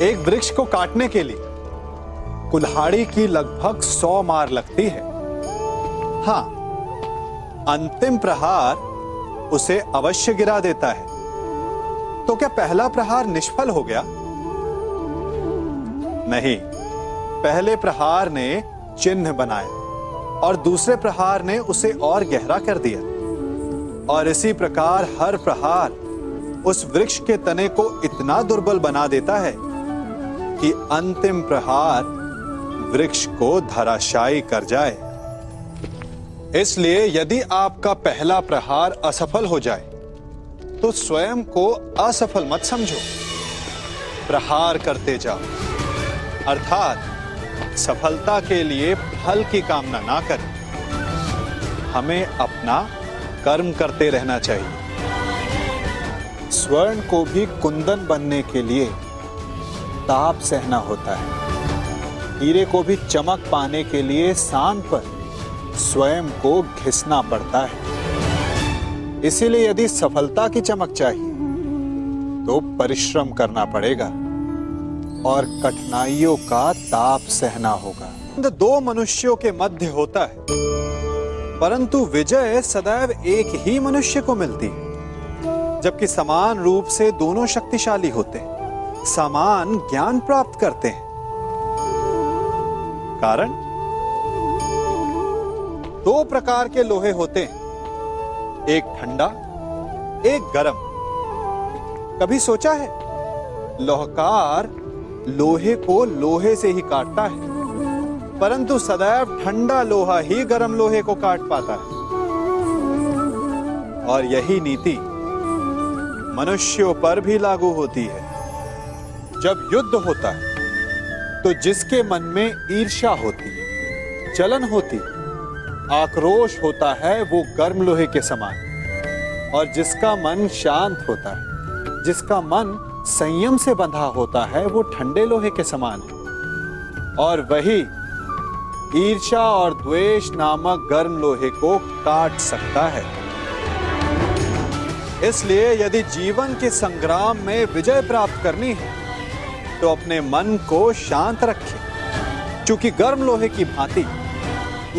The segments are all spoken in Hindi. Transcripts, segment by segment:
एक वृक्ष को काटने के लिए कुल्हाड़ी की लगभग 100 मार लगती है। हाँ, अंतिम प्रहार उसे अवश्य गिरा देता है। तो क्या पहला प्रहार निष्फल हो गया? नहीं, पहले प्रहार ने चिन्ह बनाया और दूसरे प्रहार ने उसे और गहरा कर दिया। और इसी प्रकार हर प्रहार उस वृक्ष के तने को इतना दुर्बल बना देता है कि अंतिम प्रहार वृक्ष को धराशायी कर जाए। इसलिए यदि आपका पहला प्रहार असफल हो जाए तो स्वयं को असफल मत समझो, प्रहार करते जाओ। अर्थात सफलता के लिए फल की कामना ना करें। हमें अपना कर्म करते रहना चाहिए। स्वर्ण को भी कुंदन बनने के लिए ताप सहना होता है। हीरे को भी चमक पाने के लिए सान पर स्वयं को घिसना पड़ता है। इसीलिए यदि सफलता की चमक चाहिए तो परिश्रम करना पड़ेगा और कठिनाइयों का ताप सहना होगा। दो मनुष्यों के मध्य होता है, परंतु विजय सदैव एक ही मनुष्य को मिलती है। जबकि समान रूप से दोनों शक्तिशाली होते हैं, समान ज्ञान प्राप्त करते हैं। कारण दो प्रकार के लोहे होते हैं, एक ठंडा, एक गर्म। कभी सोचा है लोहकार लोहे को लोहे से ही काटता है, परंतु सदैव ठंडा लोहा ही गर्म लोहे को काट पाता है। और यही नीति मनुष्यों पर भी लागू होती है। जब युद्ध होता है तो जिसके मन में ईर्ष्या होती, जलन होती, आक्रोश होता है, वो गर्म लोहे के समान। और जिसका मन शांत होता है, जिसका मन संयम से बंधा होता है, वो ठंडे लोहे के समान है। और वही ईर्ष्या और द्वेष नामक गर्म लोहे को काट सकता है। इसलिए यदि जीवन के संग्राम में विजय प्राप्त करनी है तो अपने मन को शांत रखें। चूंकि गर्म लोहे की भांति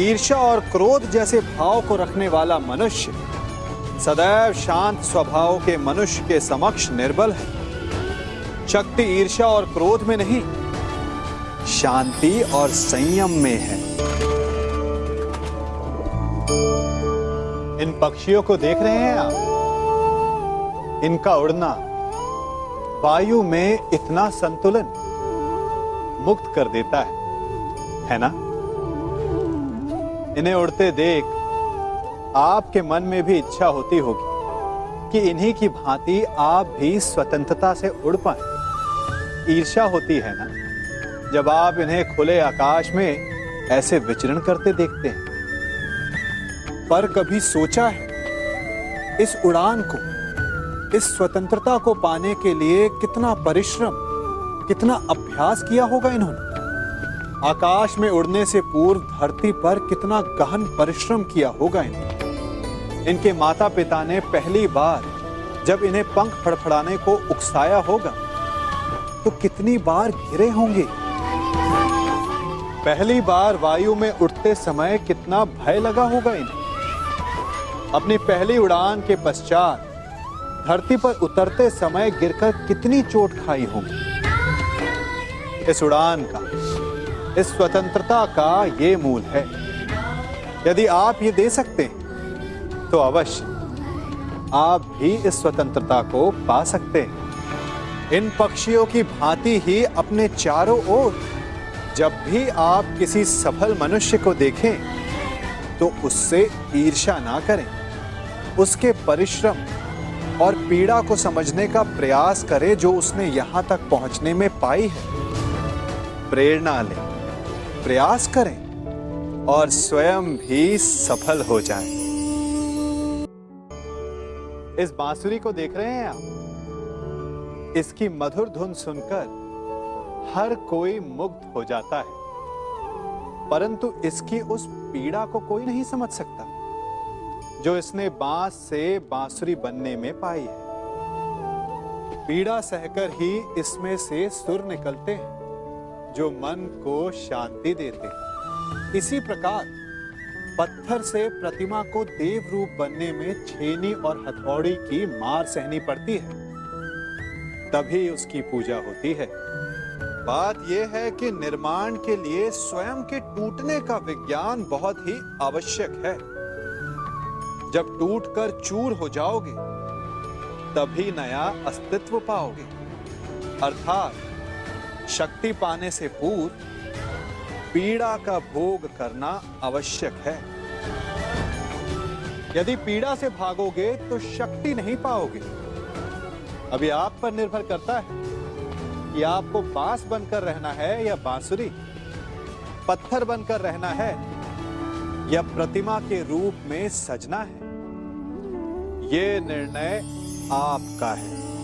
ईर्ष्या और क्रोध जैसे भाव को रखने वाला मनुष्य सदैव शांत स्वभाव के मनुष्य के समक्ष निर्बल है। शक्ति ईर्ष्या और क्रोध में नहीं, शांति और संयम में है। इन पक्षियों को देख रहे हैं आप? इनका उड़ना वायु में इतना संतुलन मुक्त कर देता है ना? इन्हें उड़ते देख आपके मन में भी इच्छा होती होगी कि इन्हीं की भांति आप भी स्वतंत्रता से उड़ पाए। ईर्ष्या होती है ना जब आप इन्हें खुले आकाश में ऐसे विचरण करते देखते हैं। पर कभी सोचा है इस उड़ान को, इस स्वतंत्रता को पाने के लिए कितना परिश्रम, कितना अभ्यास किया होगा इन्होंने? आकाश में उड़ने से पूर्व धरती पर कितना गहन परिश्रम किया होगा इन्होंने। इनके माता पिता ने पहली बार जब इन्हें पंख फड़फड़ाने को उकसाया होगा तो कितनी बार गिरे होंगे। पहली बार वायु में उड़ते समय कितना भय लगा होगा इन्हें। अपनी पहली उड़ान के पश्चात धरती पर उतरते समय गिरकर कितनी चोट खाई होगी। इस उड़ान का, इस स्वतंत्रता का ये मूल है। यदि आप ये दे सकते हैं तो अवश्य आप भी इस स्वतंत्रता को पा सकते हैं। इन पक्षियों की भांति ही अपने चारों ओर जब भी आप किसी सफल मनुष्य को देखें तो उससे ईर्ष्या ना करें। उसके परिश्रम और पीड़ा को समझने का प्रयास करें जो उसने यहां तक पहुंचने में पाई है। प्रेरणा लें, प्रयास करें और स्वयं भी सफल हो जाएं। इस बांसुरी को देख रहे हैं आप? इसकी मधुर धुन सुनकर हर कोई मुग्ध हो जाता है, परंतु इसकी उस पीड़ा को कोई नहीं समझ सकता जो इसने बांस से बांसुरी बनने में पाई है। पीड़ा सहकर ही इसमें से सुर निकलते हैं जो मन को शांति देते हैं। इसी प्रकार पत्थर से प्रतिमा को देव रूप बनने में छेनी और हथौड़ी की मार सहनी पड़ती है, तभी उसकी पूजा होती है। बात यह है कि निर्माण के लिए स्वयं के टूटने का विज्ञान बहुत ही आवश्यक है। जब टूटकर चूर हो जाओगे तभी नया अस्तित्व पाओगे। अर्थात शक्ति पाने से पूर्व पीड़ा का भोग करना आवश्यक है। यदि पीड़ा से भागोगे तो शक्ति नहीं पाओगे। अभी आप पर निर्भर करता है कि आपको बांस बनकर रहना है या बांसुरी, पत्थर बनकर रहना है या प्रतिमा के रूप में सजना है। यह निर्णय आपका है।